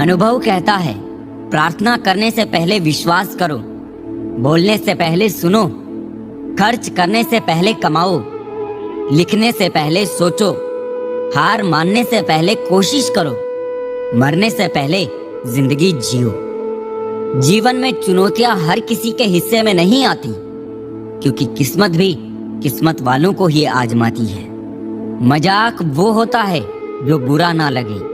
अनुभव कहता है, प्रार्थना करने से पहले विश्वास करो, बोलने से पहले सुनो, खर्च करने से पहले कमाओ, लिखने से पहले सोचो, हार मानने से पहले कोशिश करो, मरने से पहले जिंदगी जियो। जीवन में चुनौतियां हर किसी के हिस्से में नहीं आती, क्योंकि किस्मत भी किस्मत वालों को ही आजमाती है। मजाक वो होता है जो बुरा ना लगे,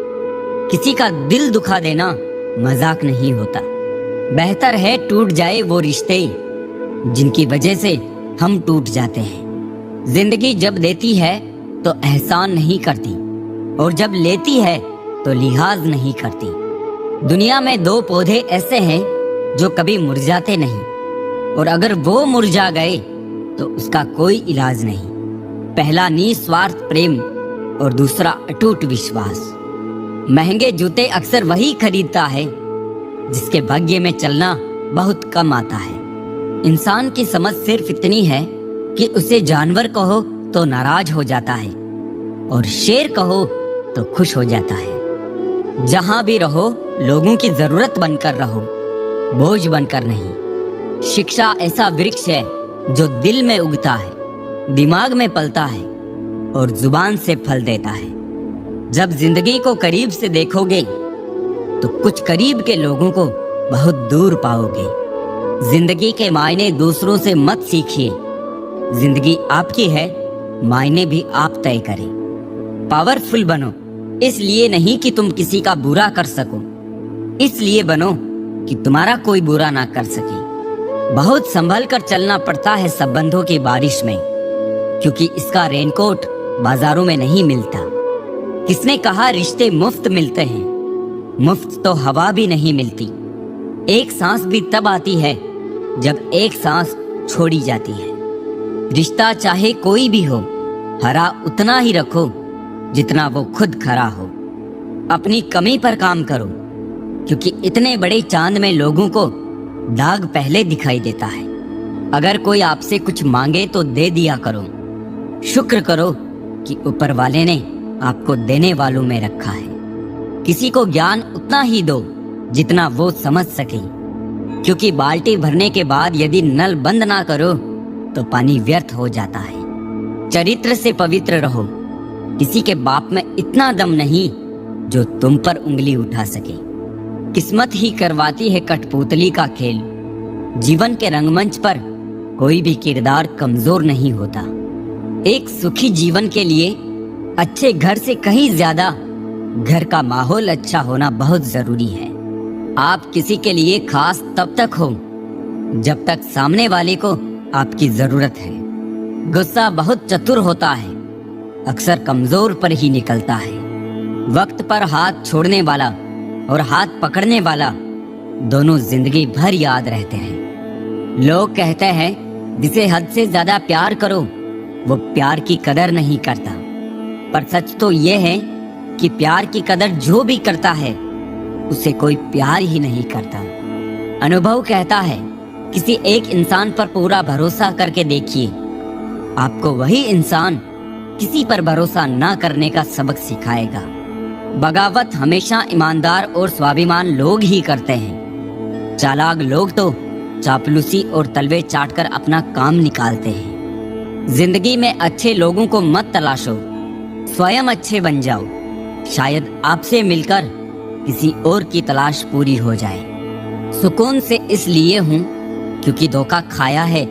किसी का दिल दुखा देना मजाक नहीं होता। बेहतर है टूट जाए वो रिश्ते जिनकी वजह से हम टूट जाते हैं। जिंदगी जब देती है तो एहसान नहीं करती, और जब लेती है तो लिहाज नहीं करती। दुनिया में दो पौधे ऐसे हैं जो कभी मुरझाते नहीं, और अगर वो मुरझा गए तो उसका कोई इलाज नहीं। पहला निस्वार्थ प्रेम और दूसरा अटूट विश्वास। महंगे जूते अक्सर वही खरीदता है जिसके भाग्य में चलना बहुत कम आता है। इंसान की समझ सिर्फ इतनी है कि उसे जानवर कहो तो नाराज हो जाता है, और शेर कहो तो खुश हो जाता है। जहां भी रहो लोगों की जरूरत बनकर रहो, बोझ बनकर नहीं। शिक्षा ऐसा वृक्ष है जो दिल में उगता है, दिमाग में पलता है और जुबान से फल देता है। जब जिंदगी को करीब से देखोगे तो कुछ करीब के लोगों को बहुत दूर पाओगे। जिंदगी के मायने दूसरों से मत सीखिए, जिंदगी आपकी है, मायने भी आप तय करें। पावरफुल बनो, इसलिए नहीं कि तुम किसी का बुरा कर सको, इसलिए बनो कि तुम्हारा कोई बुरा ना कर सके। बहुत संभल कर चलना पड़ता है संबंधों की बारिश में, क्योंकि इसका रेनकोट बाजारों में नहीं मिलता। किसने कहा रिश्ते मुफ्त मिलते हैं? मुफ्त तो हवा भी नहीं मिलती। एक सांस भी तब आती है जब एक सांस छोड़ी जाती है। रिश्ता चाहे कोई भी हो, हरा उतना ही रखो जितना वो खुद खरा हो। अपनी कमी पर काम करो, क्योंकि इतने बड़े चांद में लोगों को दाग पहले दिखाई देता है। अगर कोई आपसे कुछ मांगे तो दे दिया करो। शुक्र करो कि ऊपर वाले ने आपको देने वालों में रखा है। किसी को ज्ञान उतना ही दो जितना वो समझ सके, क्योंकि बाल्टी भरने के बाद यदि नल बंद ना करो तो पानी व्यर्थ हो जाता है। चरित्र से पवित्र रहो, किसी के बाप में इतना दम नहीं जो तुम पर उंगली उठा सके। किस्मत ही करवाती है कठपुतली का खेल। जीवन के रंगमंच पर कोई भी किरदार कमजोर नहीं होता। एक सुखी जीवन के लिए अच्छे घर से कहीं ज्यादा घर का माहौल अच्छा होना बहुत जरूरी है। आप किसी के लिए खास तब तक हो जब तक सामने वाले को आपकी जरूरत है। गुस्सा बहुत चतुर होता है, अक्सर कमजोर पर ही निकलता है। वक्त पर हाथ छोड़ने वाला और हाथ पकड़ने वाला दोनों जिंदगी भर याद रहते हैं। लोग कहते हैं जिसे हद से ज्यादा प्यार करो वो प्यार की कदर नहीं करता, पर सच तो ये है कि प्यार की कदर जो भी करता है उसे कोई प्यार ही नहीं करता। अनुभव कहता है किसी एक इंसान पर पूरा भरोसा करके देखिए, आपको वही इंसान किसी पर भरोसा ना करने का सबक सिखाएगा। बगावत हमेशा ईमानदार और स्वाभिमान लोग ही करते हैं। चालाक लोग तो चापलूसी और तलवे चाटकर अपना काम निकालते हैं। जिंदगी में अच्छे लोगों को मत तलाशो, स्वयं अच्छे बन जाओ। शायद आपसे मिलकर किसी और की तलाश पूरी हो जाए। सुकून से इसलिए हूँ क्योंकि धोखा खाया है,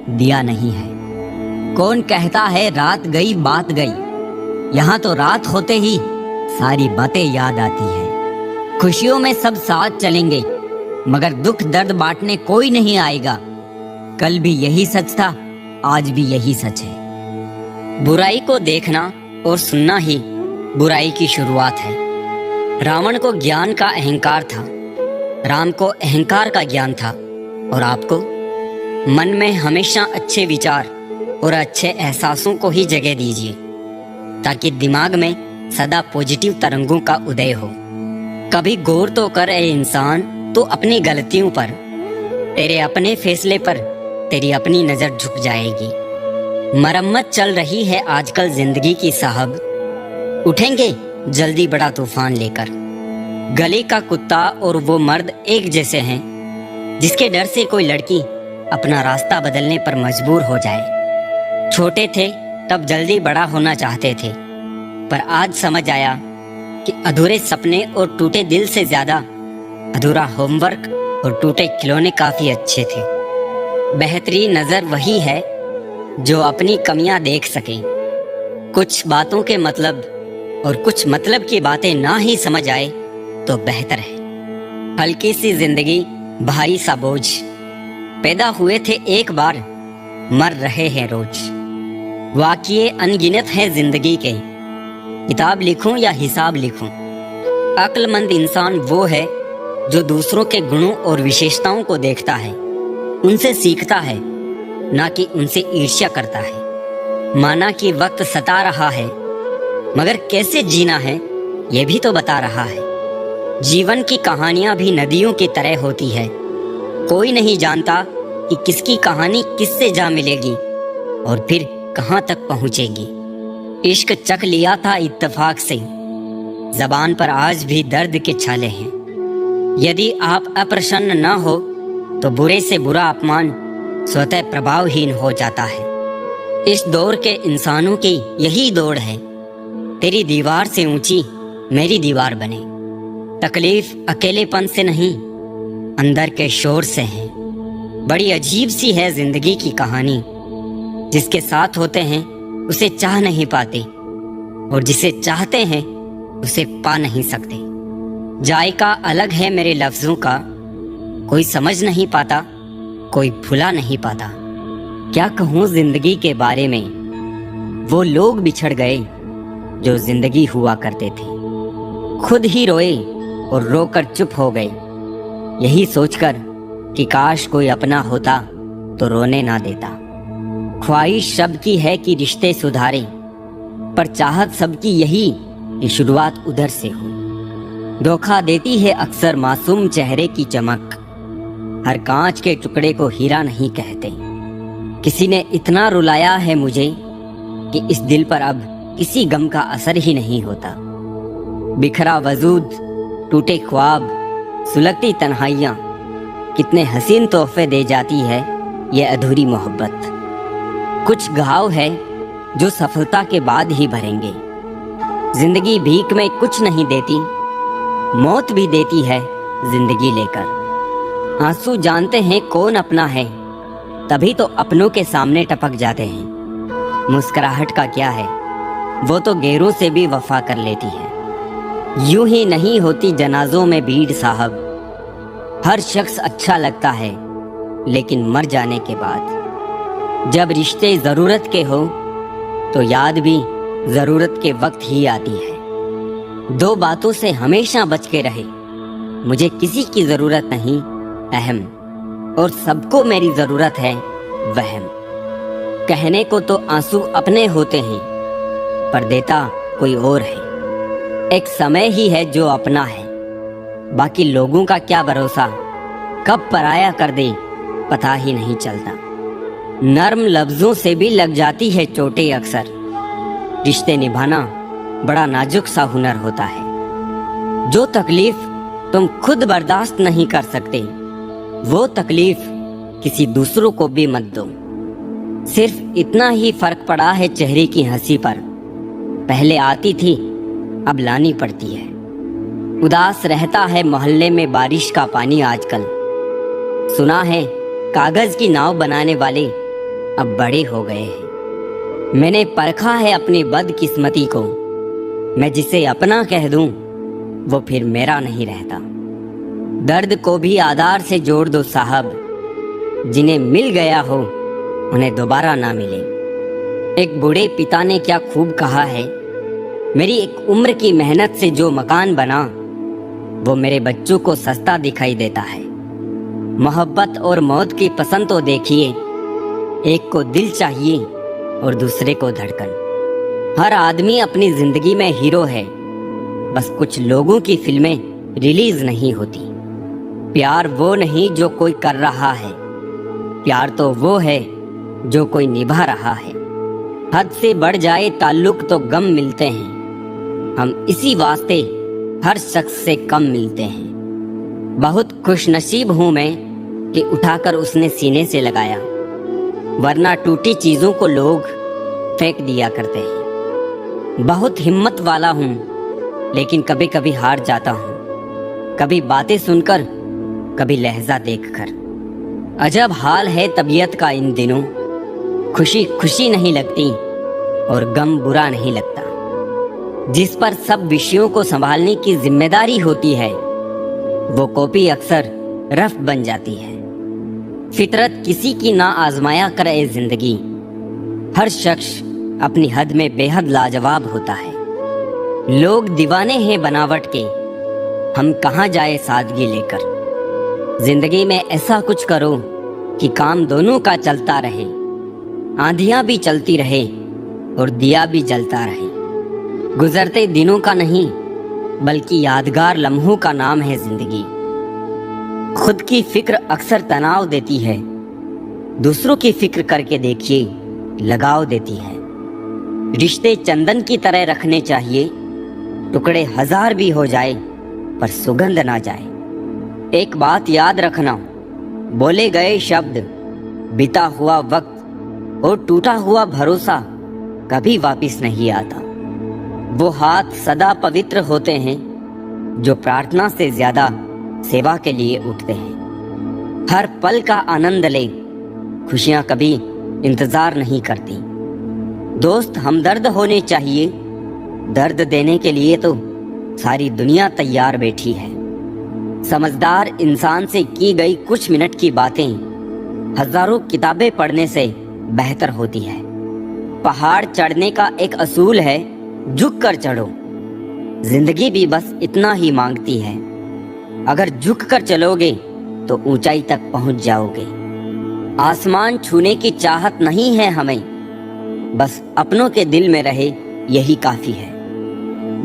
दिया नहीं है। कौन कहता है रात गई बात गई, यहाँ तो रात होते ही सारी बातें याद आती है। खुशियों में सब साथ चलेंगे, मगर दुख दर्द बांटने कोई नहीं आएगा। कल भी यही सच था, आज भी यही सच है। बुराई को देखना और सुनना ही बुराई की शुरुआत है। रावण को ज्ञान का अहंकार था, राम को अहंकार का ज्ञान था, और आपको मन में हमेशा अच्छे विचार और अच्छे एहसासों को ही जगह दीजिए, ताकि दिमाग में सदा पॉजिटिव तरंगों का उदय हो। कभी गौर तो कर ए इंसान तो अपनी गलतियों पर, तेरे अपने फैसले पर तेरी अपनी नजर झुक जाएगी। मरम्मत चल रही है आजकल जिंदगी की साहब, उठेंगे जल्दी बड़ा तूफान लेकर। गली का कुत्ता और वो मर्द एक जैसे हैं, जिसके डर से कोई लड़की अपना रास्ता बदलने पर मजबूर हो जाए। छोटे थे तब जल्दी बड़ा होना चाहते थे, पर आज समझ आया कि अधूरे सपने और टूटे दिल से ज्यादा अधूरा होमवर्क और टूटे खिलौने काफी अच्छे थे। बेहतरीन नजर वही है जो अपनी कमियां देख सके, कुछ बातों के मतलब और कुछ मतलब की बातें ना ही समझ आए तो बेहतर है। हल्की सी जिंदगी, भारी सा बोझ, पैदा हुए थे एक बार, मर रहे हैं रोज। वाक़ये अनगिनत हैं जिंदगी के, किताब लिखूं या हिसाब लिखूं। अक्लमंद इंसान वो है जो दूसरों के गुणों और विशेषताओं को देखता है, उनसे सीखता है, ना कि उनसे ईर्ष्या करता है। माना कि वक्त सता रहा है, मगर कैसे जीना है ये भी तो बता रहा है। जीवन की कहानियां भी नदियों की तरह होती है, कोई नहीं जानता कि किसकी कहानी किससे जा मिलेगी और फिर कहां तक पहुंचेगी। इश्क चख लिया था इत्तेफाक से, जबान पर आज भी दर्द के छाले हैं। यदि आप अप्रसन्न न हो तो बुरे से बुरा अपमान स्वतः प्रभावहीन हो जाता है। इस दौर के इंसानों की यही दौड़ है, तेरी दीवार से ऊंची मेरी दीवार बने। तकलीफ अकेलेपन से नहीं, अंदर के शोर से है। बड़ी अजीब सी है जिंदगी की कहानी, जिसके साथ होते हैं उसे चाह नहीं पाते और जिसे चाहते हैं उसे पा नहीं सकते। जायका अलग है मेरे लफ्जों का, कोई समझ नहीं पाता, कोई भुला नहीं पाता। क्या कहूँ जिंदगी के बारे में, वो लोग बिछड़ गए जो जिंदगी हुआ करते थे। खुद ही रोए और रोकर चुप हो गए, यही सोचकर कि काश कोई अपना होता तो रोने ना देता। ख्वाहिश सबकी है कि रिश्ते सुधारे, पर चाहत सबकी यही कि शुरुआत उधर से हो। धोखा देती है अक्सर मासूम चेहरे की चमक, हर कांच के टुकड़े को हीरा नहीं कहते। किसी ने इतना रुलाया है मुझे कि इस दिल पर अब किसी गम का असर ही नहीं होता। बिखरा वजूद, टूटे ख्वाब, सुलगती तन्हाइयाँ, कितने हसीन तोहफे दे जाती है ये अधूरी मोहब्बत। कुछ घाव है जो सफलता के बाद ही भरेंगे। जिंदगी भीख में कुछ नहीं देती, मौत भी देती है जिंदगी लेकर। आंसू जानते हैं कौन अपना है, तभी तो अपनों के सामने टपक जाते हैं। मुस्कुराहट का क्या है, वो तो गैरों से भी वफा कर लेती है। यूं ही नहीं होती जनाजों में भीड़ साहब, हर शख्स अच्छा लगता है लेकिन मर जाने के बाद। जब रिश्ते जरूरत के हो तो याद भी जरूरत के वक्त ही आती है। दो बातों से हमेशा बच के रहे, मुझे किसी की जरूरत नहीं अहम, और सबको मेरी जरूरत है वहम। कहने को तो आंसू अपने होते हैं, पर देता कोई और है। एक समय ही है जो अपना है, बाकी लोगों का क्या भरोसा, कब पराया कर दे पता ही नहीं चलता। नर्म लफ्जों से भी लग जाती है चोटें अक्सर। रिश्ते निभाना बड़ा नाजुक सा हुनर होता है। जो तकलीफ तुम खुद बर्दाश्त नहीं कर सकते, वो तकलीफ किसी दूसरों को भी मत दो। सिर्फ इतना ही फर्क पड़ा है चेहरे की हंसी पर, पहले आती थी अब लानी पड़ती है। उदास रहता है मोहल्ले में बारिश का पानी आजकल। सुना है कागज की नाव बनाने वाले अब बड़े हो गए हैं। मैंने परखा है अपनी बदकिस्मती को, मैं जिसे अपना कह दूं वो फिर मेरा नहीं रहता। दर्द को भी आधार से जोड़ दो साहब, जिन्हें मिल गया हो उन्हें दोबारा ना मिले। एक बूढ़े पिता ने क्या खूब कहा है, मेरी एक उम्र की मेहनत से जो मकान बना वो मेरे बच्चों को सस्ता दिखाई देता है। मोहब्बत और मौत की पसंद तो देखिए, एक को दिल चाहिए और दूसरे को धड़कन। हर आदमी अपनी जिंदगी में हीरो है, बस कुछ लोगों की फिल्में रिलीज नहीं होती। प्यार वो नहीं जो कोई कर रहा है, प्यार तो वो है जो कोई निभा रहा है। हद से बढ़ जाए ताल्लुक तो गम मिलते हैं, हम इसी वास्ते हर शख्स से कम मिलते हैं। बहुत खुशनसीब हूं मैं कि उठाकर उसने सीने से लगाया, वरना टूटी चीजों को लोग फेंक दिया करते हैं। बहुत हिम्मत वाला हूं, लेकिन कभी कभी हार जाता हूं, कभी बातें सुनकर, कभी लहजा देखकर। अजब हाल है तबीयत का इन दिनों, खुशी खुशी नहीं लगती और गम बुरा नहीं लगता। जिस पर सब विषयों को संभालने की जिम्मेदारी होती है, वो कॉपी अक्सर रफ बन जाती है। फितरत किसी की ना आजमाया करे जिंदगी, हर शख्स अपनी हद में बेहद लाजवाब होता है। लोग दीवाने हैं बनावट के, हम कहाँ जाए सादगी लेकर। जिंदगी में ऐसा कुछ करो कि काम दोनों का चलता रहे, आंधियां भी चलती रहे और दिया भी जलता रहे। गुजरते दिनों का नहीं, बल्कि यादगार लम्हों का नाम है जिंदगी। खुद की फिक्र अक्सर तनाव देती है, दूसरों की फिक्र करके देखिए लगाव देती है। रिश्ते चंदन की तरह रखने चाहिए, टुकड़े हजार भी हो जाए पर सुगंध ना जाए। एक बात याद रखना, बोले गए शब्द, बीता हुआ वक्त और टूटा हुआ भरोसा कभी वापस नहीं आता। वो हाथ सदा पवित्र होते हैं जो प्रार्थना से ज्यादा सेवा के लिए उठते हैं। हर पल का आनंद ले, खुशियां कभी इंतजार नहीं करती। दोस्त हमदर्द होने चाहिए, दर्द देने के लिए तो सारी दुनिया तैयार बैठी है। समझदार इंसान से की गई कुछ मिनट की बातें हजारों किताबें पढ़ने से बेहतर होती है। पहाड़ चढ़ने का एक असूल है, झुक कर चढ़ो। जिंदगी भी बस इतना ही मांगती है, अगर झुक कर चलोगे तो ऊंचाई तक पहुंच जाओगे। आसमान छूने की चाहत नहीं है हमें, बस अपनों के दिल में रहे यही काफी है।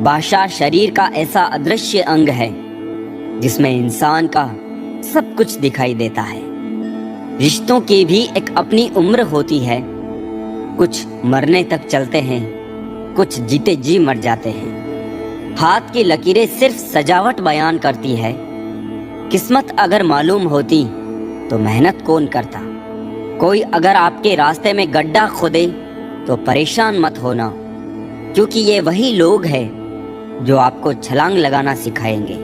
भाषा शरीर का ऐसा अदृश्य अंग है जिसमें इंसान का सब कुछ दिखाई देता है। रिश्तों की भी एक अपनी उम्र होती है, कुछ मरने तक चलते हैं, कुछ जीते जी मर जाते हैं। हाथ की लकीरें सिर्फ सजावट बयान करती है, किस्मत अगर मालूम होती तो मेहनत कौन करता। कोई अगर आपके रास्ते में गड्ढा खोदे तो परेशान मत होना, क्योंकि ये वही लोग हैं जो आपको छलांग लगाना सिखाएंगे।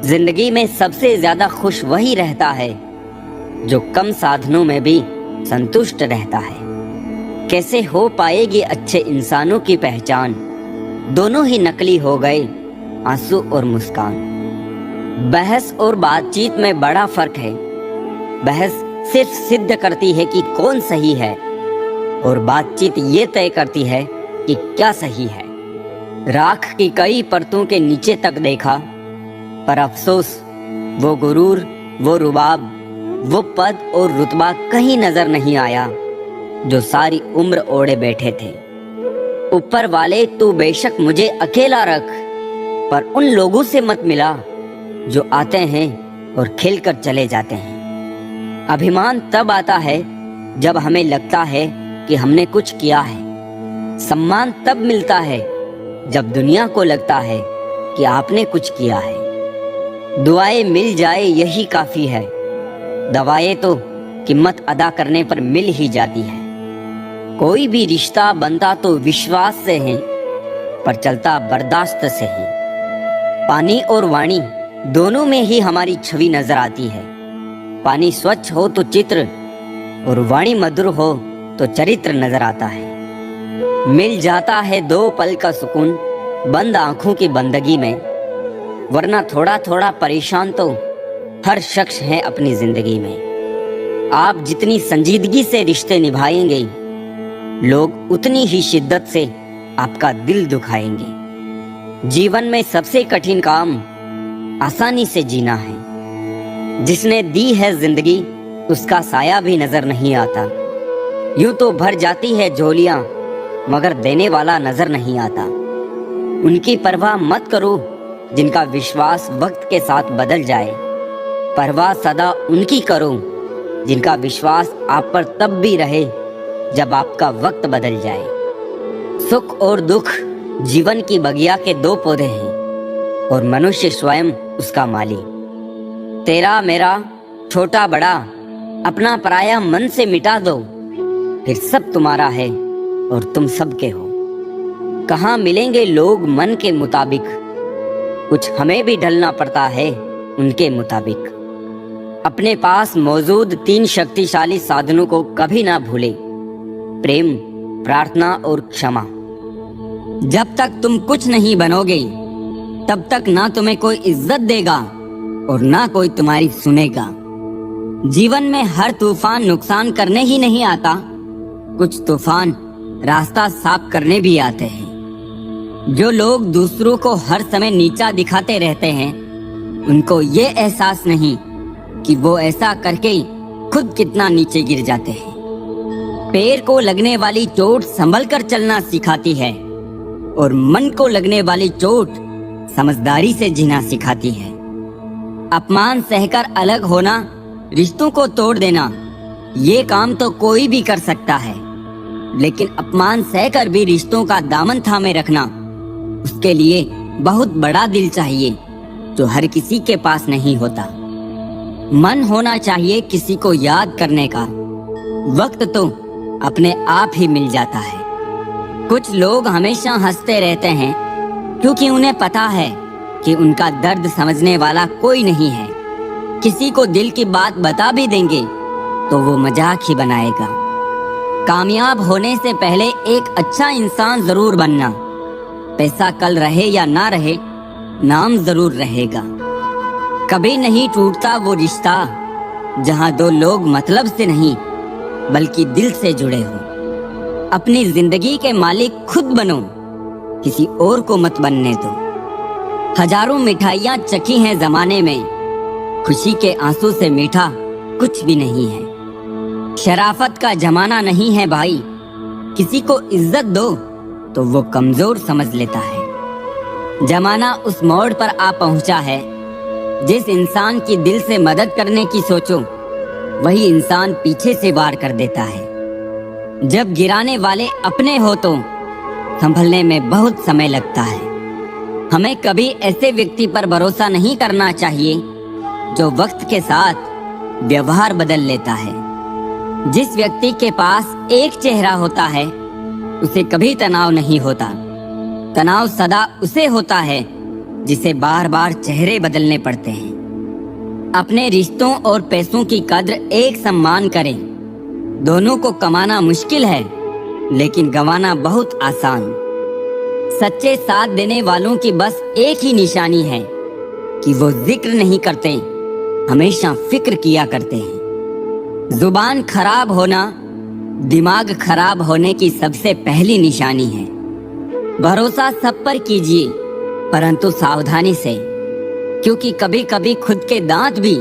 जिंदगी में सबसे ज्यादा खुश वही रहता है जो कम साधनों में भी संतुष्ट रहता है। कैसे हो पाएगी अच्छे इंसानों की पहचान, दोनों ही नकली हो गए आंसू और मुस्कान। बहस और बातचीत में बड़ा फर्क है। बहस सिर्फ सिद्ध करती है कि कौन सही है, और बातचीत ये तय करती है कि क्या सही है। राख की कई परतों के नीचे तक देखा, पर अफसोस वो गुरूर, वो रुबाब, वो पद और रुतबा कहीं नजर नहीं आया जो सारी उम्र ओढ़े बैठे थे। ऊपर वाले तू बेशक मुझे अकेला रख, पर उन लोगों से मत मिला जो आते हैं और खिलकर चले जाते हैं। अभिमान तब आता है जब हमें लगता है कि हमने कुछ किया है। सम्मान तब मिलता है जब दुनिया को लगता है कि आपने कुछ किया है। दुआएं मिल जाए यही काफी है, दवाएं तो कीमत अदा करने पर मिल ही जाती है। कोई भी रिश्ता बनता तो विश्वास से है, पर चलता बर्दाश्त से है। पानी और वाणी दोनों में ही हमारी छवि नजर आती है। पानी स्वच्छ हो तो चित्र, और वाणी मधुर हो तो चरित्र नजर आता है। मिल जाता है 2 पल का सुकून बंद आंखों की बंदगी में, वरना थोड़ा थोड़ा परेशान तो हर शख्स है अपनी जिंदगी में। आप जितनी संजीदगी से रिश्ते निभाएंगे, लोग उतनी ही शिद्दत से आपका दिल दुखाएंगे। जीवन में सबसे कठिन काम आसानी से जीना है। जिसने दी है जिंदगी उसका साया भी नजर नहीं आता। यूं तो भर जाती है झोलियां, मगर देने वाला नजर नहीं आता। उनकी परवाह मत करो जिनका विश्वास वक्त के साथ बदल जाए। परवाह सदा उनकी करो जिनका विश्वास आप पर तब भी रहे जब आपका वक्त बदल जाए। सुख और दुख जीवन की बगिया के 2 पौधे हैं। और मनुष्य स्वयं उसका माली। तेरा मेरा छोटा बड़ा अपना पराया मन से मिटा दो, फिर सब तुम्हारा है और तुम सबके हो। कहाँ मिलेंगे लोग मन के मुताबिक, कुछ हमें भी ढलना पड़ता है उनके मुताबिक। अपने पास मौजूद 3 शक्तिशाली साधनों को कभी ना भूले, प्रेम, प्रार्थना और क्षमा। जब तक तुम कुछ नहीं बनोगे तब तक ना तुम्हें कोई इज्जत देगा और ना कोई तुम्हारी सुनेगा। जीवन में हर तूफान नुकसान करने ही नहीं आता, कुछ तूफान रास्ता साफ करने भी आते हैं। जो लोग दूसरों को हर समय नीचा दिखाते रहते हैं, उनको ये एहसास नहीं कि वो ऐसा करके खुद कितना नीचे गिर जाते हैं। पैर को लगने वाली चोट संभल कर चलना सिखाती है और मन को लगने वाली चोट समझदारी से जीना सिखाती है। अपमान सहकर अलग होना, रिश्तों को तोड़ देना, ये काम तो कोई भी कर सकता है, लेकिन अपमान सहकर भी रिश्तों का दामन थामे रखना, उसके लिए बहुत बड़ा दिल चाहिए जो हर किसी के पास नहीं होता। मन होना चाहिए किसी को याद करने का, वक्त तो अपने आप ही मिल जाता है। कुछ लोग हमेशा हंसते रहते हैं क्योंकि उन्हें पता है कि उनका दर्द समझने वाला कोई नहीं है। किसी को दिल की बात बता भी देंगे तो वो मजाक ही बनाएगा। कामयाब होने से पहले एक अच्छा इंसान जरूर बनना। पैसा कल रहे या ना रहे, नाम जरूर रहेगा। कभी नहीं टूटता वो रिश्ता जहां 2 लोग मतलब से नहीं बल्कि दिल से जुड़े हो। अपनी जिंदगी के मालिक खुद बनो, किसी और को मत बनने दो। हजारों मिठाइयां चखी हैं जमाने में, खुशी के आंसू से मीठा कुछ भी नहीं है। शराफत का जमाना नहीं है भाई, किसी को इज्जत दो तो वो कमजोर समझ लेता है। जमाना उस मोड़ पर आ पहुंचा है, जिस इंसान की दिल से मदद करने की सोचो वही इंसान पीछे से वार कर देता है। जब गिराने वाले अपने हो तो संभलने में बहुत समय लगता है। हमें कभी ऐसे व्यक्ति पर भरोसा नहीं करना चाहिए जो वक्त के साथ व्यवहार बदल लेता है। जिस व्यक्ति के पास एक चेहरा होता है उसे कभी तनाव नहीं होता। तनाव सदा उसे होता है जिसे बार बार चेहरे बदलने पड़ते हैं। अपने रिश्तों और पैसों की कद्र एक समान करें। दोनों को कमाना मुश्किल है लेकिन गंवाना बहुत आसान। सच्चे साथ देने वालों की बस एक ही निशानी है कि वो जिक्र नहीं करते, हमेशा फिक्र किया करते हैं। जुबान खराब होना दिमाग खराब होने की सबसे पहली निशानी है। भरोसा सब पर कीजिए परंतु सावधानी से, क्योंकि कभी कभी खुद के दांत भी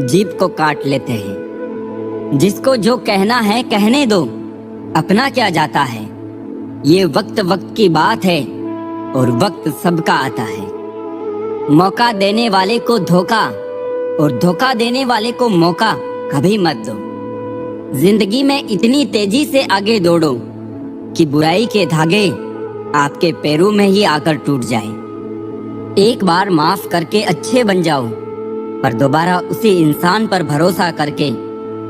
जीभ को काट लेते हैं। जिसको जो कहना है कहने दो, अपना क्या जाता है। ये वक्त वक्त की बात है और वक्त सबका आता है। मौका देने वाले को धोखा और धोखा देने वाले को मौका कभी मत दो। जिंदगी में इतनी तेजी से आगे दौड़ो कि बुराई के धागे आपके पैरों में ही आकर टूट जाए। एक बार माफ करके अच्छे बन जाओ, पर दोबारा उसी इंसान पर भरोसा करके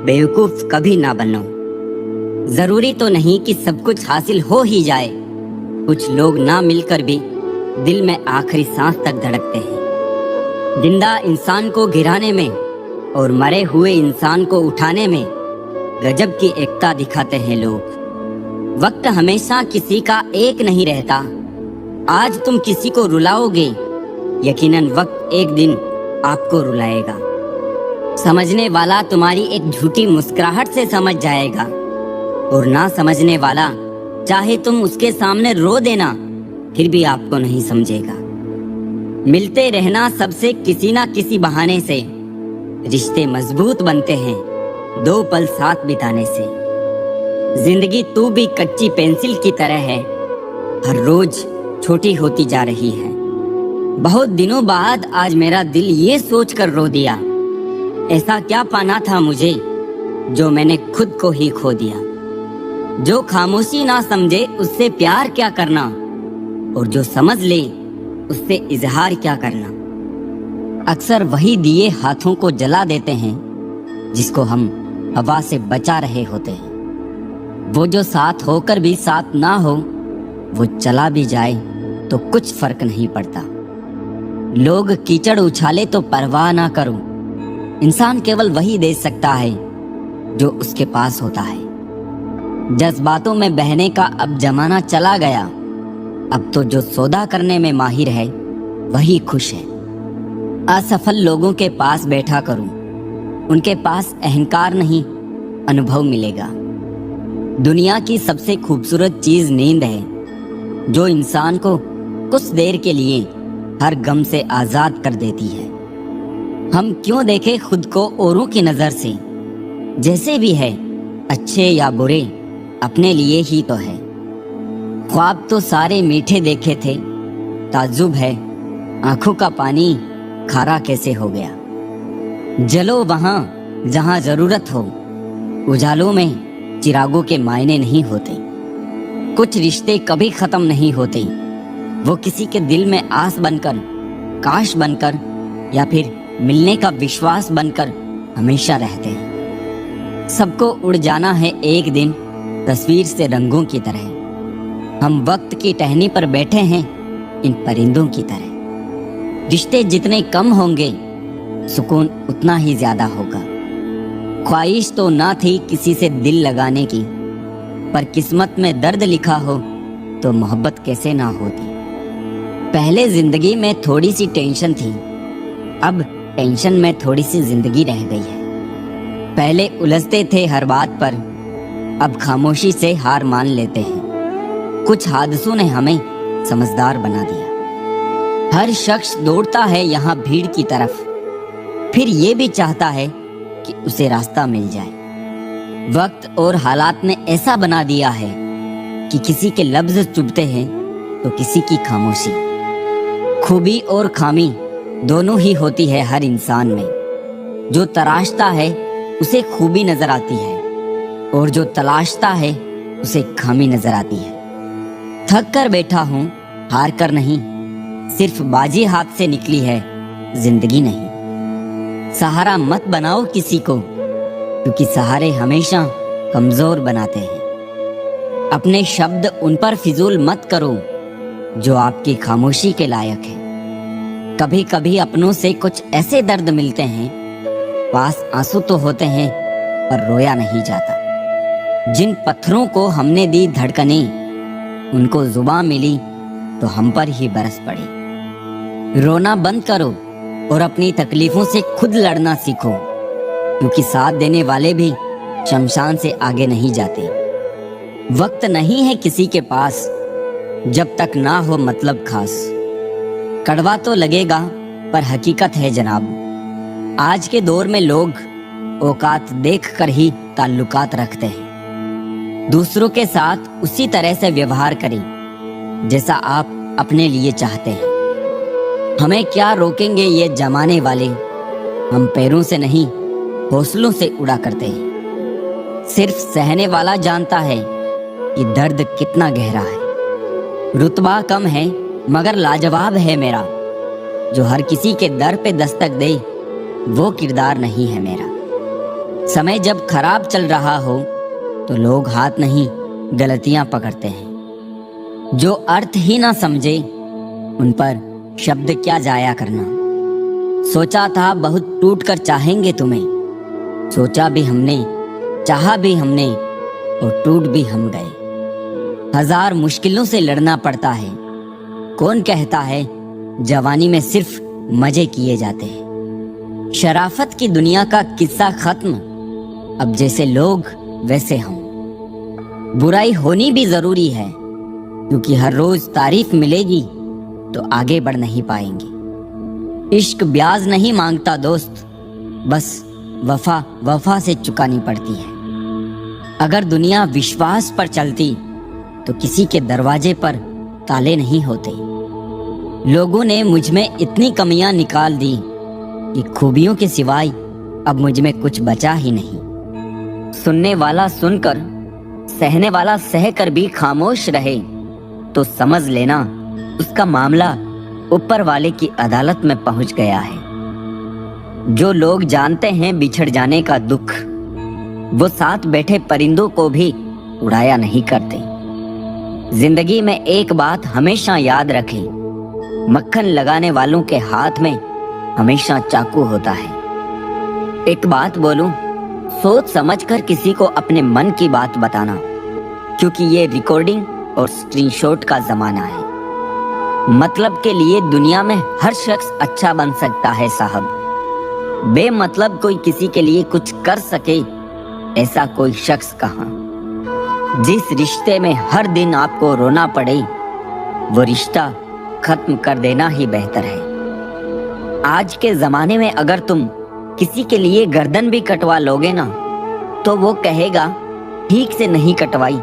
बेवकूफ कभी ना बनो। जरूरी तो नहीं कि सब कुछ हासिल हो ही जाए। कुछ लोग ना मिलकर भी दिल में आखिरी सांस तक धड़कते हैं। जिंदा इंसान को गिराने में और मरे हुए इंसान को उठाने में गजब की एकता दिखाते हैं लोग। वक्त हमेशा किसी का एक नहीं रहता। आज तुम किसी को रुलाओगे, यकीनन वक्त एक दिन आपको रुलाएगा। समझने वाला तुम्हारी एक झूठी मुस्कुराहट से समझ जाएगा और ना समझने वाला चाहे तुम उसके सामने रो देना फिर भी आपको नहीं समझेगा। मिलते रहना सबसे किसी ना किसी बहाने से, रिश्ते मजबूत बनते हैं 2 पल साथ बिताने से। जिंदगी तू भी कच्ची पेंसिल की तरह है, हर रोज छोटी होती जा रही है। बहुत दिनों बाद आज मेरा दिल ये सोचकर रो दिया, ऐसा क्या पाना था मुझे जो मैंने खुद को ही खो दिया। जो खामोशी ना समझे उससे प्यार क्या करना, और जो समझ ले اس سے اظہار کیا کرنا۔ اکثر وہی دیے ہاتھوں کو جلا دیتے ہیں جس کو ہم ہوا سے بچا رہے ہوتے ہیں۔ وہ جو ساتھ ہو کر بھی ساتھ نہ ہو، وہ چلا بھی جائے تو کچھ فرق نہیں پڑتا۔ لوگ کیچڑ اچھالے تو پرواہ نہ کرو، انسان کیول وہی دے سکتا ہے جو اس کے پاس ہوتا ہے۔ جذباتوں میں بہنے کا اب زمانہ چلا گیا، اب تو جو سودا کرنے میں ماہر ہے وہی خوش ہے۔ اسفل لوگوں کے پاس بیٹھا کروں، ان کے پاس اہنکار نہیں، انبھو ملے گا۔ دنیا کی سب سے خوبصورت چیز نیند ہے، جو انسان کو کچھ دیر کے لیے ہر غم سے آزاد کر دیتی ہے۔ ہم کیوں دیکھیں خود کو اوروں کی نظر سے؟ جیسے بھی ہے، اچھے یا برے، اپنے لیے ہی تو ہے۔ خواب تو سارے میٹھے دیکھے تھے، تعجب ہے آنکھوں کا پانی کھارا کیسے ہو گیا۔ جلو وہاں جہاں ضرورت ہو، اجالوں میں چراغوں کے معنی نہیں ہوتے۔ کچھ رشتے کبھی ختم نہیں ہوتے، وہ کسی کے دل میں آس بن کر، کاش بن کر، یا پھر ملنے کا وشواس بن کر ہمیشہ رہتے ہیں۔ سب کو اڑ جانا ہے ایک دن تصویر سے رنگوں کی طرح۔ ہم وقت کی ٹہنی پر بیٹھے ہیں ان پرندوں کی طرح۔ رشتے جتنے کم ہوں گے سکون اتنا ہی زیادہ ہوگا۔ خواہش تو نہ تھی کسی سے دل لگانے کی، پر قسمت میں درد لکھا ہو تو محبت کیسے نہ ہوتی۔ پہلے زندگی میں تھوڑی سی ٹینشن تھی، اب ٹینشن میں تھوڑی سی زندگی رہ گئی ہے۔ پہلے الجھتے تھے ہر بات پر، اب خاموشی سے ہار مان لیتے ہیں۔ کچھ حادثوں نے ہمیں سمجھدار بنا دیا۔ ہر شخص دوڑتا ہے یہاں بھیڑ کی طرف، پھر یہ بھی چاہتا ہے کہ اسے راستہ مل جائے۔ وقت اور حالات نے ایسا بنا دیا ہے کہ کسی کے لفظ چبھتے ہیں تو کسی کی خاموشی۔ خوبی اور خامی دونوں ہی ہوتی ہے ہر انسان میں۔ جو تراشتا ہے اسے خوبی نظر آتی ہے، اور جو تلاشتا ہے اسے خامی نظر آتی ہے۔ تھک کر بیٹھا ہوں، ہار کر نہیں، صرف بازی ہاتھ سے نکلی ہے، زندگی نہیں۔ سہارا مت بناؤ کسی کو، کیونکہ سہارے ہمیشہ کمزور بناتے ہیں۔ اپنے شبد ان پر فضول مت کرو جو آپ کی خاموشی کے لائق ہے۔ کبھی کبھی اپنوں سے کچھ ایسے درد ملتے ہیں، پاس آنسو تو ہوتے ہیں پر رویا نہیں جاتا۔ جن پتھروں کو ہم نے دی دھڑکنیں، ان کو زباں ملی تو ہم پر ہی برس پڑی۔ رونا بند کرو اور اپنی تکلیفوں سے خود لڑنا سیکھو، کیونکہ ساتھ دینے والے بھی شمشان سے آگے نہیں جاتے۔ وقت نہیں ہے کسی کے پاس جب تک نہ ہو مطلب خاص۔ کڑوا تو لگے گا پر حقیقت ہے جناب۔ آج کے دور میں لوگ اوقات دیکھ کر ہی تعلقات رکھتے ہیں۔ دوسروں کے ساتھ اسی طرح سے ویوہار کریں جیسا آپ اپنے لیے چاہتے ہیں۔ ہمیں کیا روکیں گے یہ زمانے والے، ہم پیروں سے نہیں حوصلوں سے اڑا کرتے ہیں۔ صرف سہنے والا جانتا ہے کہ درد کتنا گہرا ہے۔ رتبہ کم ہے مگر لاجواب ہے میرا، جو ہر کسی کے در پہ دستک دے وہ کردار نہیں ہے میرا۔ سمے جب خراب چل رہا ہو تو لوگ ہاتھ نہیں غلطیاں پکڑتے ہیں۔ جو ارتھ ہی نہ سمجھے ان پر شبد کیا جایا کرنا۔ سوچا تھا بہت ٹوٹ کر چاہیں گے تمہیں، سوچا بھی ہم نے، چاہا بھی ہم نے، اور ٹوٹ بھی ہم گئے۔ ہزار مشکلوں سے لڑنا پڑتا ہے، کون کہتا ہے جوانی میں صرف مزے کیے جاتے ہیں۔ شرافت کی دنیا کا قصہ ختم، اب جیسے لوگ ویسے ہم۔ برائی ہونی بھی ضروری ہے، کیونکہ ہر روز تعریف ملے گی تو آگے بڑھ نہیں پائیں گے۔ عشق بیاض نہیں مانگتا دوست، بس وفا سے چکانی پڑتی ہے۔ اگر دنیا وشواس پر چلتی تو کسی کے دروازے پر تالے نہیں ہوتے۔ لوگوں نے مجھ میں اتنی کمیاں نکال دی کہ خوبیوں کے سوائے اب مجھ میں کچھ بچا ہی نہیں۔ سننے والا سن کر، سہنے والا سہ کر بھی خاموش رہے تو سمجھ لینا اس کا معاملہ ऊपर वाले की अदालत में पहुंच गया है। जो लोग जानते हैं बिछड़ जाने का दुख, वो साथ बैठे परिंदों को भी उड़ाया नहीं करते। जिंदगी में एक बात हमेशा याद रखें, मक्खन लगाने वालों के हाथ में हमेशा चाकू होता है। एक बात बोलूं, सोच समझकर किसी को अपने मन की बात बताना, क्योंकि ये रिकॉर्डिंग और स्क्रीनशॉट का जमाना है। मतलब के लिए दुनिया में हर शख्स अच्छा बन सकता है साहब। बेमतलब कोई किसी के लिए कुछ कर सके, ऐसा कोई शख्स कहाँ। जिस रिश्ते में हर दिन आपको रोना पड़े, वो रिश्ता खत्म कर देना ही बेहतर है। आज के जमाने में अगर तुम किसी के लिए गर्दन भी कटवा लोगे ना, तो वो कहेगा ठीक से नहीं कटवाई,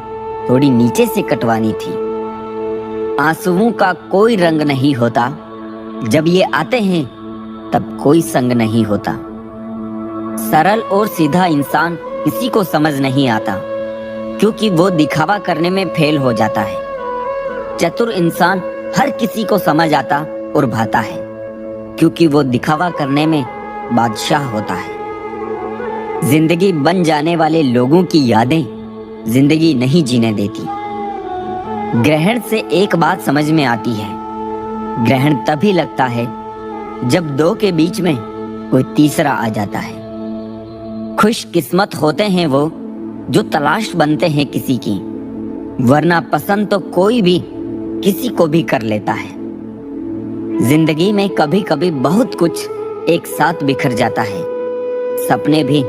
थोड़ी नीचे से कटवानी थी। आंसुओं का कोई रंग नहीं होता, जब ये आते हैं तब कोई संग नहीं होता। सरल और सीधा इंसान किसी को समझ नहीं आता, क्योंकि वो दिखावा करने में फेल हो जाता है। चतुर इंसान हर किसी को समझ आता और भाता है, क्योंकि वो दिखावा करने में बादशाह होता है। जिंदगी बन जाने वाले लोगों की यादें जिंदगी नहीं जीने देती। ग्रहण से एक बात समझ में आती है, ग्रहण तभी लगता है जब दो के बीच में कोई तीसरा आ जाता है। खुश किस्मत होते हैं वो जो तलाश बनते हैं किसी की, वरना पसंद तो कोई भी किसी को भी कर लेता है। जिंदगी में कभी कभी बहुत कुछ एक साथ बिखर जाता है, सपने भी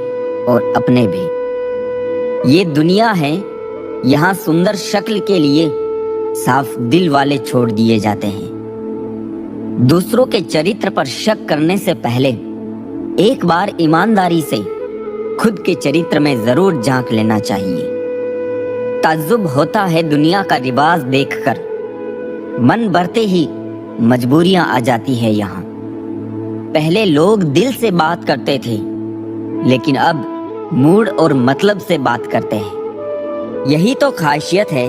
और अपने भी। ये दुनिया है, यहाँ सुंदर शक्ल के लिए साफ दिल वाले छोड़ दिए जाते हैं। दूसरों के चरित्र पर शक करने से पहले एक बार ईमानदारी से खुद के चरित्र में जरूर झांक लेना चाहिए। ताज्जुब होता है दुनिया का रिवाज देखकर, मन भरते ही मजबूरियां आ जाती है यहाँ। पहले लोग दिल से बात करते थे, लेकिन अब मूड और मतलब से बात करते हैं। यही तो खासियत है,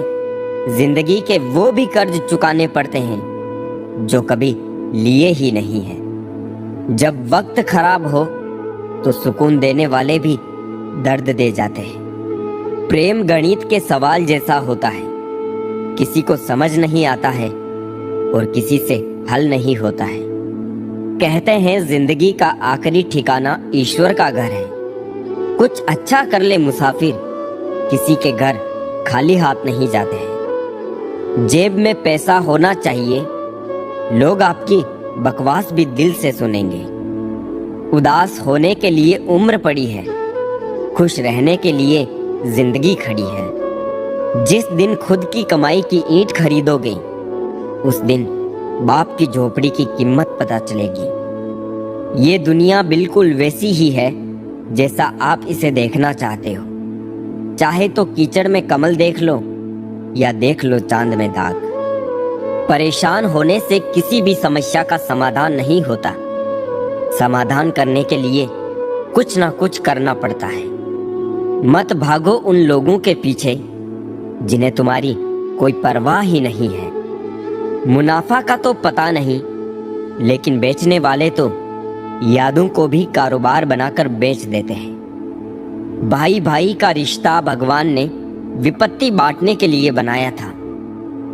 जिंदगी के वो भी कर्ज चुकाने पड़ते हैं जो कभी लिए ही नहीं है। जब वक्त खराब हो तो सुकून देने वाले भी दर्द दे जाते हैं। प्रेम गणित के सवाल जैसा होता है, किसी को समझ नहीं आता है और किसी से हल नहीं होता है। कहते हैं जिंदगी का आखिरी ठिकाना ईश्वर का घर है। कुछ अच्छा कर ले मुसाफिर, किसी के घर खाली हाथ नहीं जाते हैं। जेब में पैसा होना चाहिए, लोग आपकी बकवास भी दिल से सुनेंगे। उदास होने के लिए उम्र पड़ी है, खुश रहने के लिए जिंदगी खड़ी है। जिस दिन खुद की कमाई की ईंट खरीदोगे, उस दिन बाप की झोपड़ी की कीमत पता चलेगी। ये दुनिया बिल्कुल वैसी ही है जैसा आप इसे देखना चाहते हो। चाहे तो कीचड़ में कमल देख लो या देख लो चांद में दाग। परेशान होने से किसी भी समस्या का समाधान नहीं होता। समाधान करने के लिए कुछ ना कुछ करना पड़ता है। मत भागो उन लोगों के पीछे जिन्हें तुम्हारी कोई परवाह ही नहीं है। मुनाफा का तो पता नहीं, लेकिन बेचने वाले तो यादों को भी कारोबार बनाकर बेच देते हैं। भाई भाई का रिश्ता भगवान ने विपत्ति बांटने के लिए बनाया था,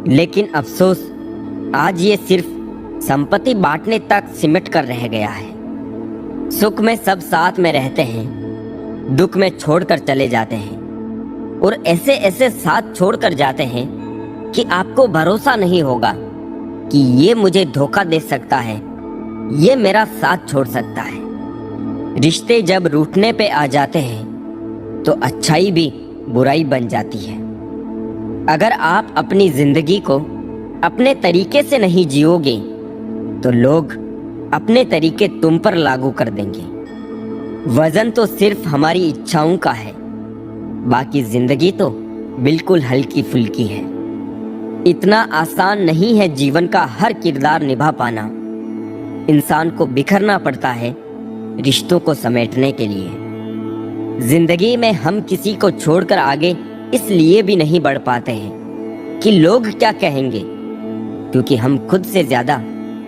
लेकिन अफसोस आज ये सिर्फ संपत्ति बांटने तक सिमट कर रह गया है। सुख में सब साथ में रहते हैं, दुख में छोड़कर चले जाते हैं, और ऐसे ऐसे साथ छोड़कर जाते हैं कि आपको भरोसा नहीं होगा कि ये मुझे धोखा दे सकता है, ये मेरा साथ छोड़ सकता है। रिश्ते जब रूठने पे आ जाते हैं तो अच्छाई भी बुराई बन जाती है। अगर आप अपनी जिंदगी को अपने तरीके से नहीं जियोगे तो लोग अपने तरीके तुम पर लागू कर देंगे। वजन तो सिर्फ हमारी इच्छाओं का है, बाकी जिंदगी तो बिल्कुल हल्की फुल्की है। इतना आसान नहीं है जीवन का हर किरदार निभा पाना। इंसान को बिखरना पड़ता है रिश्तों को समेटने के लिए। जिंदगी में हम किसी को छोड़कर आगे इसलिए भी नहीं बढ़ पाते हैं कि लोग क्या कहेंगे, क्योंकि हम खुद से ज्यादा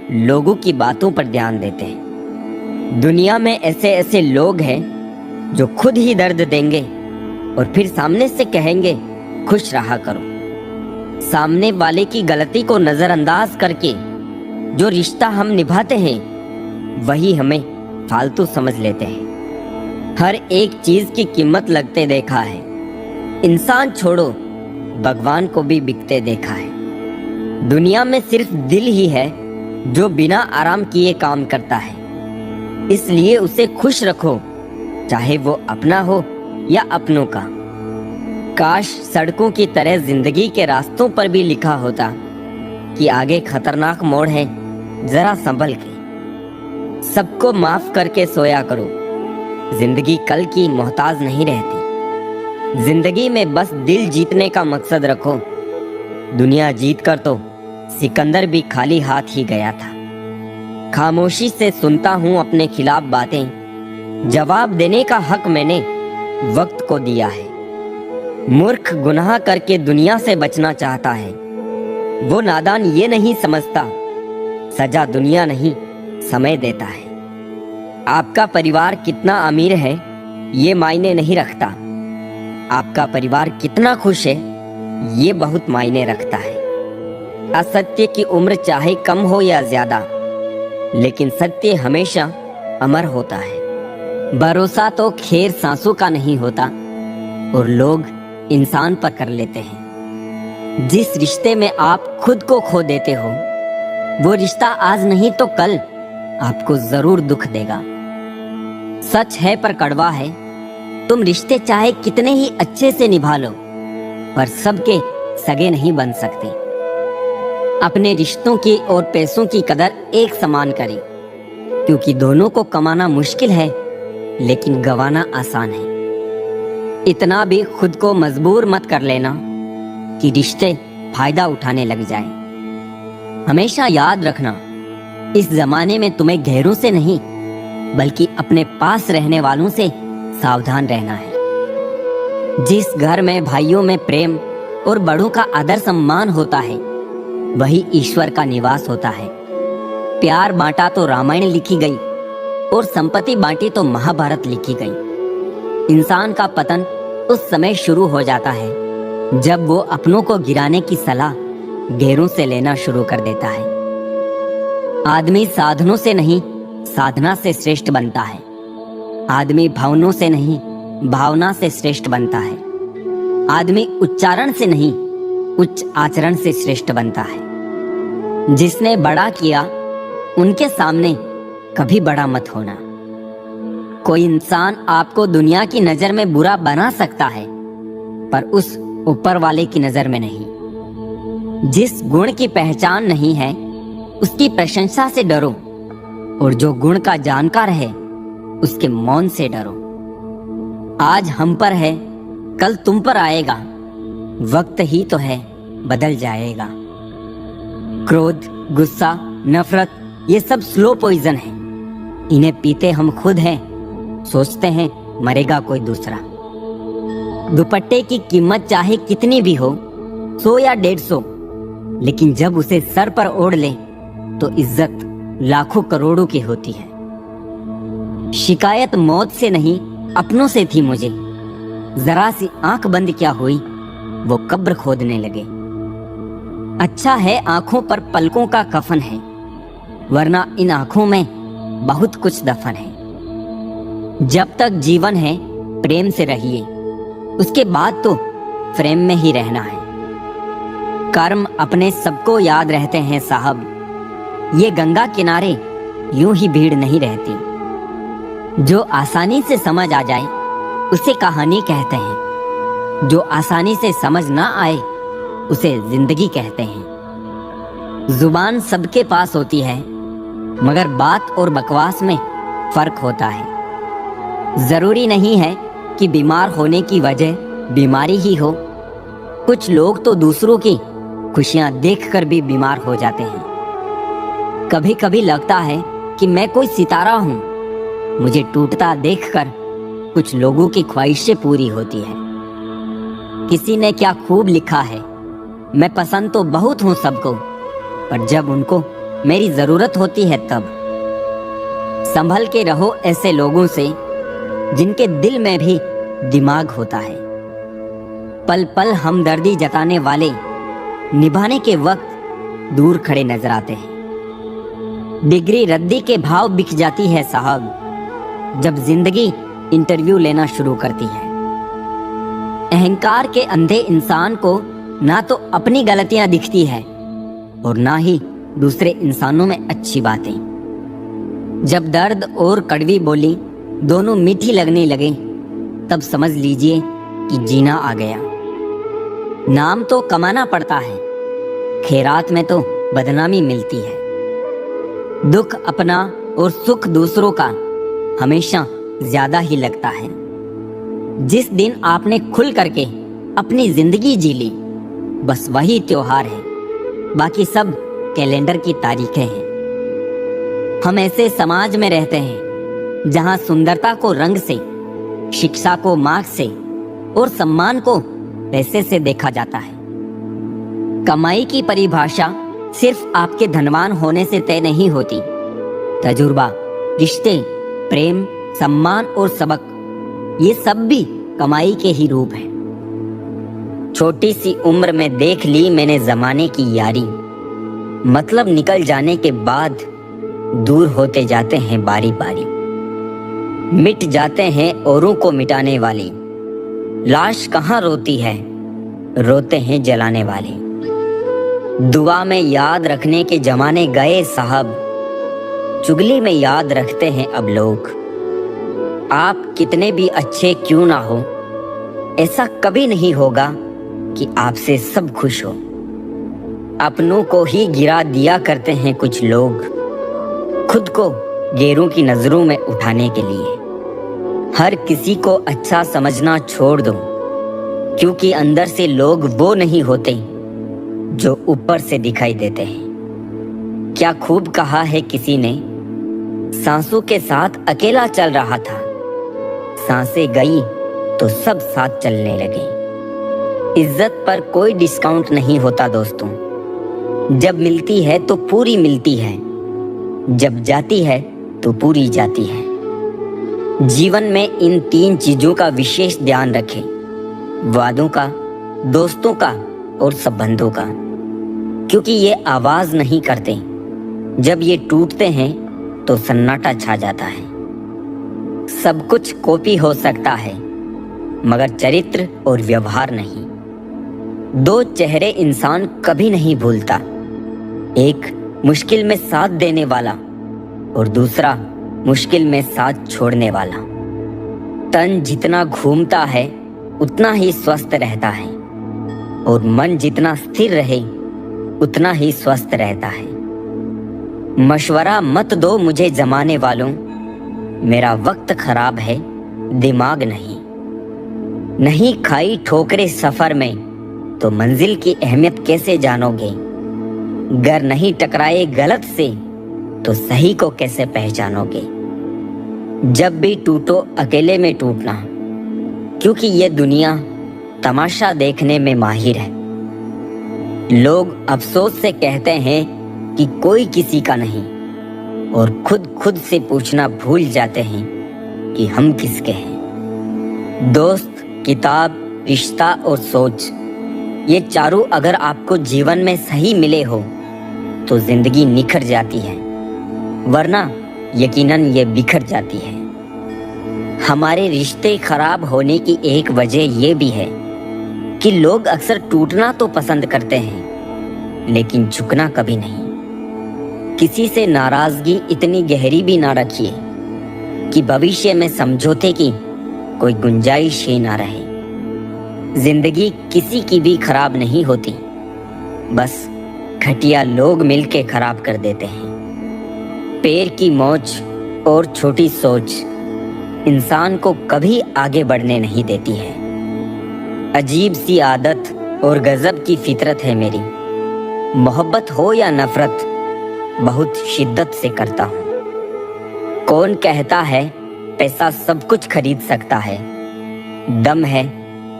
लोगों की बातों पर ध्यान देते हैं। दुनिया में ऐसे ऐसे लोग हैं जो खुद ही दर्द देंगे और फिर सामने से कहेंगे खुश रहा करो। सामने वाले की गलती को नजरअंदाज करके जो रिश्ता हम निभाते हैं वही हमें फालतू समझ लेते हैं। हर एक चीज की कीमत लगते देखा है। इंसान छोड़ो, भगवान को भी बिकते देखा है। दुनिया में सिर्फ दिल ही है जो बिना आराम किए काम करता है, इसलिए उसे खुश रखो, चाहे वो अपना हो या अपनों का। काश सड़कों की तरह जिंदगी के रास्तों पर भी लिखा होता कि आगे खतरनाक मोड़ है, जरा संभल के। सबको माफ करके सोया करो, जिंदगी कल की मोहताज नहीं रहती। जिंदगी में बस दिल जीतने का मकसद रखो। दुनिया जीत कर तो सिकंदर भी खाली हाथ ही गया था। खामोशी से सुनता हूँ अपने खिलाफ बातें, जवाब देने का हक मैंने वक्त को दिया है। मूर्ख गुनाह करके दुनिया से बचना चाहता है, वो नादान ये नहीं समझता सजा दुनिया नहीं समय देता है। आपका परिवार कितना अमीर है ये मायने नहीं रखता, आपका परिवार कितना खुश है ये बहुत मायने रखता है। असत्य की उम्र चाहे कम हो या ज्यादा, लेकिन सत्य हमेशा अमर होता है। भरोसा तो खैर सांसों का नहीं होता और लोग इंसान पर कर लेते हैं। जिस रिश्ते में आप खुद को खो देते हो वो रिश्ता आज नहीं तो कल आपको जरूर दुख देगा। सच है पर कड़वा है, तुम रिश्ते चाहे कितने ही अच्छे से निभा लो पर सबके सगे नहीं बन सकते। अपने रिश्तों की और पैसों की कदर एक समान करें, क्योंकि दोनों को कमाना मुश्किल है लेकिन गंवाना आसान है। इतना भी खुद को मजबूर मत कर लेना कि रिश्ते फायदा उठाने लग जाए। हमेशा याद रखना, इस जमाने में तुम्हें गैरों से नहीं बल्कि अपने पास रहने वालों से सावधान रहना है। जिस घर में भाइयों में प्रेम और बड़ों का आदर सम्मान होता है वही ईश्वर का निवास होता है। प्यार बांटा तो रामायण लिखी गई और संपत्ति बांटी तो महाभारत लिखी गई। इंसान का पतन उस समय शुरू हो जाता है जब वो अपनों को गिराने की सलाह गैरों से लेना शुरू कर देता है। आदमी साधनों से नहीं साधना से श्रेष्ठ बनता है। आदमी भावनाओं से नहीं भावना से श्रेष्ठ बनता है। आदमी उच्चारण से नहीं उच्च आचरण से श्रेष्ठ बनता है। जिसने बड़ा किया उनके सामने कभी बड़ा मत होना। कोई इंसान आपको दुनिया की नजर में बुरा बना सकता है पर उस ऊपर वाले की नजर में नहीं। जिस गुण की पहचान नहीं है उसकी प्रशंसा से डरो और जो गुण का जानकार है उसके मौन से डरो। आज हम पर है कल तुम पर आएगा, वक्त ही तो है बदल जाएगा। क्रोध, गुस्सा, नफरत ये सब स्लो पॉइजन है। इन्हें पीते हम खुद हैं, सोचते हैं मरेगा कोई दूसरा। दुपट्टे की कीमत चाहे कितनी भी हो, 100 या 150, लेकिन जब उसे सर पर ओढ़ ले तो इज्जत लाखों करोड़ों की होती है। शिकायत मौत से नहीं अपनों से थी मुझे, जरा सी आंख बंद क्या हुई वो कब्र खोदने लगे। अच्छा है आंखों पर पलकों का कफन है, वरना इन आंखों में बहुत कुछ दफन है। जब तक जीवन है प्रेम से रहिए, उसके बाद तो फ्रेम में ही रहना है। कर्म अपने सबको याद रहते हैं साहब, ये गंगा किनारे यूं ही भीड़ नहीं रहती। जो आसानी से समझ आ जाए उसे कहानी कहते हैं, जो आसानी से समझ ना आए उसे जिंदगी कहते हैं। जुबान सबके पास होती है मगर बात और बकवास में फर्क होता है। जरूरी नहीं है कि बीमार होने की वजह बीमारी ही हो। कुछ लोग तो दूसरों की खुशियां देखकर भी बीमार हो जाते हैं। कभी कभी लगता है कि मैं कोई सितारा हूं, मुझे टूटता देखकर कुछ लोगों की ख्वाहिशें पूरी होती है। किसी ने क्या खूब लिखा है, मैं पसंद तो बहुत हूं सबको, पर जब उनको मेरी जरूरत होती है तब। संभल के रहो ऐसे लोगों से जिनके दिल में भी दिमाग होता है। पल पल हमदर्दी जताने वाले निभाने के वक्त दूर खड़े नजर आते हैं। डिग्री रद्दी के भाव बिक जाती है साहब जब जिंदगी इंटरव्यू लेना शुरू करती है। अहंकार के अंधे इंसान को ना तो अपनी गलतियां दिखती है और ना ही दूसरे इंसानों में अच्छी बातें। जब दर्द और कड़वी बोली दोनों मीठी लगने लगे तब समझ लीजिए कि जीना आ गया। नाम तो कमाना पड़ता है, खैरात में तो बदनामी मिलती है। दुख अपना और सुख दूसरों का हमेशा ज्यादा ही लगता है। जिस दिन आपने खुल करके अपनी जिंदगी जी ली बस वही त्योहार है, बाकी सब कैलेंडर की तारीखें हैं। हम ऐसे समाज में रहते हैं जहां सुंदरता को रंग से, शिक्षा को मार्क्स से और सम्मान को पैसे से देखा जाता है। कमाई की परिभाषा सिर्फ आपके धनवान होने से तय नहीं होती। तजुर्बा, रिश्ते, प्रेम, सम्मान और सबक ये सब भी कमाई के ही रूप हैं। छोटी सी उम्र में देख ली मैंने जमाने की यारी, मतलब निकल जाने के बाद दूर होते जाते हैं बारी बारी। मिट जाते हैं औरों को मिटाने वाली, लाश कहाँ रोती है, रोते हैं जलाने वाले। दुआ में याद रखने के जमाने गए साहब, चुगली में याद रखते हैं अब लोग। आप कितने भी अच्छे क्यों ना हो, ऐसा कभी नहीं होगा कि आपसे सब खुश हो। अपनों को ही गिरा दिया करते हैं कुछ लोग, खुद को गैरों की नजरों में उठाने के लिए। हर किसी को अच्छा समझना छोड़ दो, क्योंकि अंदर से लोग वो नहीं होते जो ऊपर से दिखाई देते हैं। क्या खूब कहा है किसी ने, सांसों के साथ अकेला चल रहा था, सांसें गई तो सब साथ चलने लगे। इज्जत पर कोई डिस्काउंट नहीं होता दोस्तों, जब मिलती है तो पूरी मिलती है, जब जाती है तो पूरी जाती है। जीवन में इन 3 चीजों का विशेष ध्यान रखें, वादों का, दोस्तों का और संबंधों का, क्योंकि ये आवाज नहीं करते। जब ये टूटते हैं तो सन्नाटा छा जाता है। सब कुछ कॉपी हो सकता है मगर चरित्र और व्यवहार नहीं। 2 चेहरे इंसान कभी नहीं भूलता, एक मुश्किल में साथ देने वाला और दूसरा मुश्किल में साथ छोड़ने वाला। तन जितना घूमता है उतना ही स्वस्थ रहता है और मन जितना स्थिर रहे उतना ही स्वस्थ रहता है। मशवरा मत दो मुझे जमाने वालों, मेरा वक्त खराब है दिमाग नहीं। नहीं खाई ठोकरे सफर में तो मंजिल की अहमियत कैसे जानोगे। गर नहीं टकराए गलत से तो सही को कैसे पहचानोगे। जब भी टूटो अकेले में टूटना, क्योंकि ये दुनिया तमाशा देखने में माहिर है। लोग अफसोस से कहते हैं कि कोई किसी का नहीं, और खुद से पूछना भूल जाते हैं कि हम किसके हैं। दोस्त, किताब, रिश्ता और सोच, ये चारों अगर आपको जीवन में सही मिले हो तो जिंदगी निखर जाती है, वरना यकीनन ये बिखर जाती है। हमारे रिश्ते खराब होने की एक वजह ये भी है कि लोग अक्सर टूटना तो पसंद करते हैं लेकिन झुकना कभी नहीं। किसी से नाराजगी इतनी गहरी भी ना रखिए कि भविष्य में समझौते की कोई गुंजाइश ही ना रहे। जिंदगी किसी की भी खराब नहीं होती, बस घटिया लोग मिलके खराब कर देते हैं। पैर की मोच और छोटी सोच इंसान को कभी आगे बढ़ने नहीं देती है। अजीब सी आदत और गजब की फितरत है मेरी, मोहब्बत हो या नफरत बहुत शिद्दत से करता हूँ। कौन कहता है पैसा सब कुछ खरीद सकता है, दम है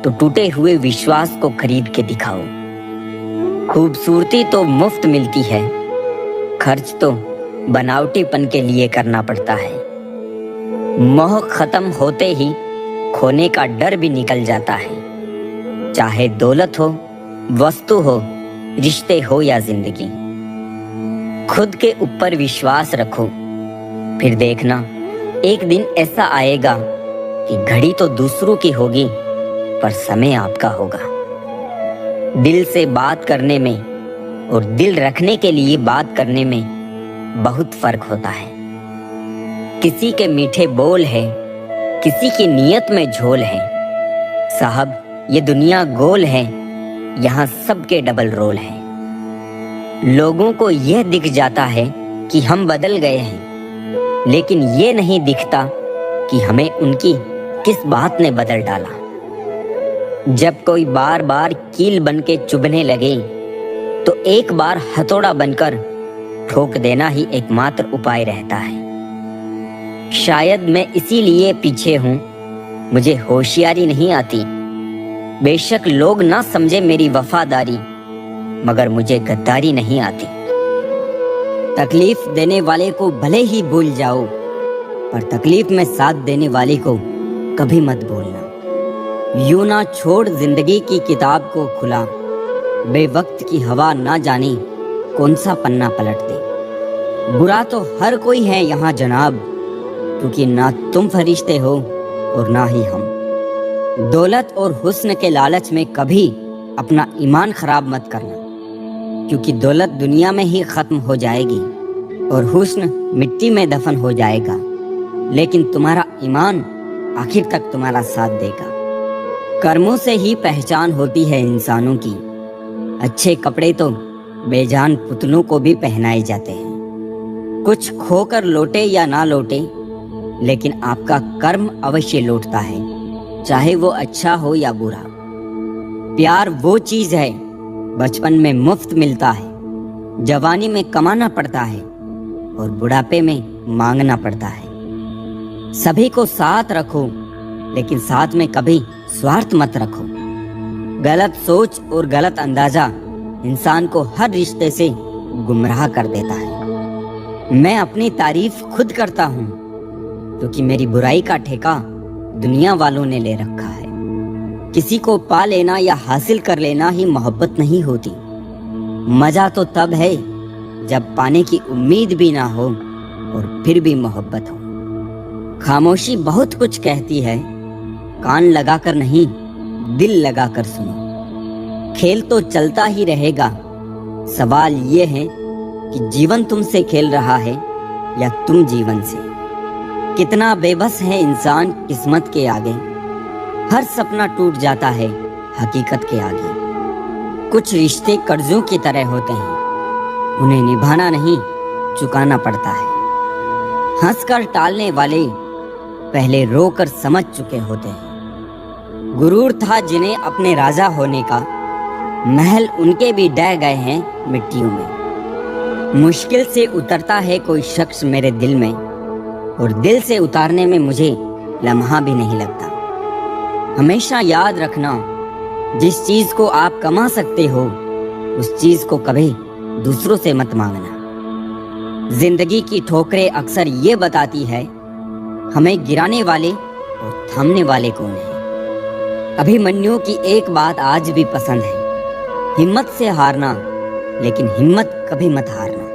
तो टूटे हुए विश्वास को खरीद के दिखाओ। खूबसूरती तो मुफ्त मिलती है, खर्च तो बनावटीपन के लिए करना पड़ता है। मोह खत्म होते ही खोने का डर भी निकल जाता है, चाहे दौलत हो, वस्तु हो, रिश्ते हो या जिंदगी। खुद के ऊपर विश्वास रखो, फिर देखना एक दिन ऐसा आएगा कि घड़ी तो दूसरों की होगी पर समय आपका होगा। दिल से बात करने में और दिल रखने के लिए बात करने में बहुत फर्क होता है। किसी के मीठे बोल है, किसी की नीयत में झोल है। साहब ये दुनिया गोल है, यहाँ सबके डबल रोल है। लोगों को यह दिख जाता है कि हम बदल गए हैं, लेकिन ये नहीं दिखता कि हमें उनकी किस बात ने बदल डाला। जब कोई बार बार कील बन के चुभने लगे तो एक बार हथौड़ा बनकर ठोक देना ही एकमात्र उपाय रहता है। शायद मैं इसीलिए पीछे हूँ, मुझे होशियारी नहीं आती। बेशक लोग ना समझे मेरी वफादारी, मगर मुझे गद्दारी नहीं आती। तकलीफ देने वाले को भले ही भूल जाओ, पर तकलीफ में साथ देने वाले को कभी मत भूलना। यूं ना छोड़ जिंदगी की किताब को खुला, बेवक्त की हवा ना जाने कौन सा पन्ना पलट दे। बुरा तो हर कोई है यहाँ जनाब, क्योंकि ना तुम फरिश्ते हो और ना ही हम। दौलत और हुस्न के लालच में कभी अपना ईमान खराब मत करना, क्योंकि दौलत दुनिया में ही खत्म हो जाएगी और हुस्न मिट्टी में दफन हो जाएगा, लेकिन तुम्हारा ईमान आखिर तक तुम्हारा साथ देगा। कर्मों से ही पहचान होती है इंसानों की। अच्छे कपड़े तो बेजान पुतलों को भी पहनाए जाते हैं। कुछ खोकर लौटे या ना लौटे, लेकिन आपका कर्म अवश्य लौटता है, चाहे वो अच्छा हो या बुरा। प्यार वो चीज है बचपन में मुफ्त मिलता है, जवानी में कमाना पड़ता है और बुढ़ापे में मांगना पड़ता है। सभी को साथ रखो, लेकिन साथ में कभी स्वार्थ मत रखो। गलत सोच और गलत अंदाजा इंसान को हर रिश्ते से गुमराह कर देता है। मैं अपनी तारीफ खुद करता हूँ, क्योंकि मेरी बुराई का ठेका दुनिया वालों ने ले रखा है। किसी को पा लेना या हासिल कर लेना ही मोहब्बत नहीं होती। मजा तो तब है जब पाने की उम्मीद भी ना हो और फिर भी मोहब्बत हो। खामोशी बहुत कुछ कहती है, कान लगाकर नहीं दिल लगाकर सुनो। खेल तो चलता ही रहेगा, सवाल ये है कि जीवन तुमसे खेल रहा है या तुम जीवन से। कितना बेबस है इंसान किस्मत के आगे, हर सपना टूट जाता है हकीकत के आगे। कुछ रिश्ते कर्जों की तरह होते हैं, उन्हें निभाना नहीं चुकाना पड़ता है। हंसकर टालने वाले पहले रोकर समझ चुके होते हैं। गुरूर था जिन्हें अपने राजा होने का, महल उनके भी ढह गए हैं मिट्टियों में। मुश्किल से उतरता है कोई शख्स मेरे दिल में, और दिल से उतारने में मुझे लम्हा भी नहीं लगता। हमेशा याद रखना, जिस चीज को आप कमा सकते हो उस चीज को कभी दूसरों से मत मांगना। जिंदगी की ठोकरें अक्सर ये बताती है हमें गिराने वाले और थामने वाले कौन है। अभिमन्यु की एक बात आज भी पसंद है, हिम्मत से हारना, लेकिन हिम्मत कभी मत हारना।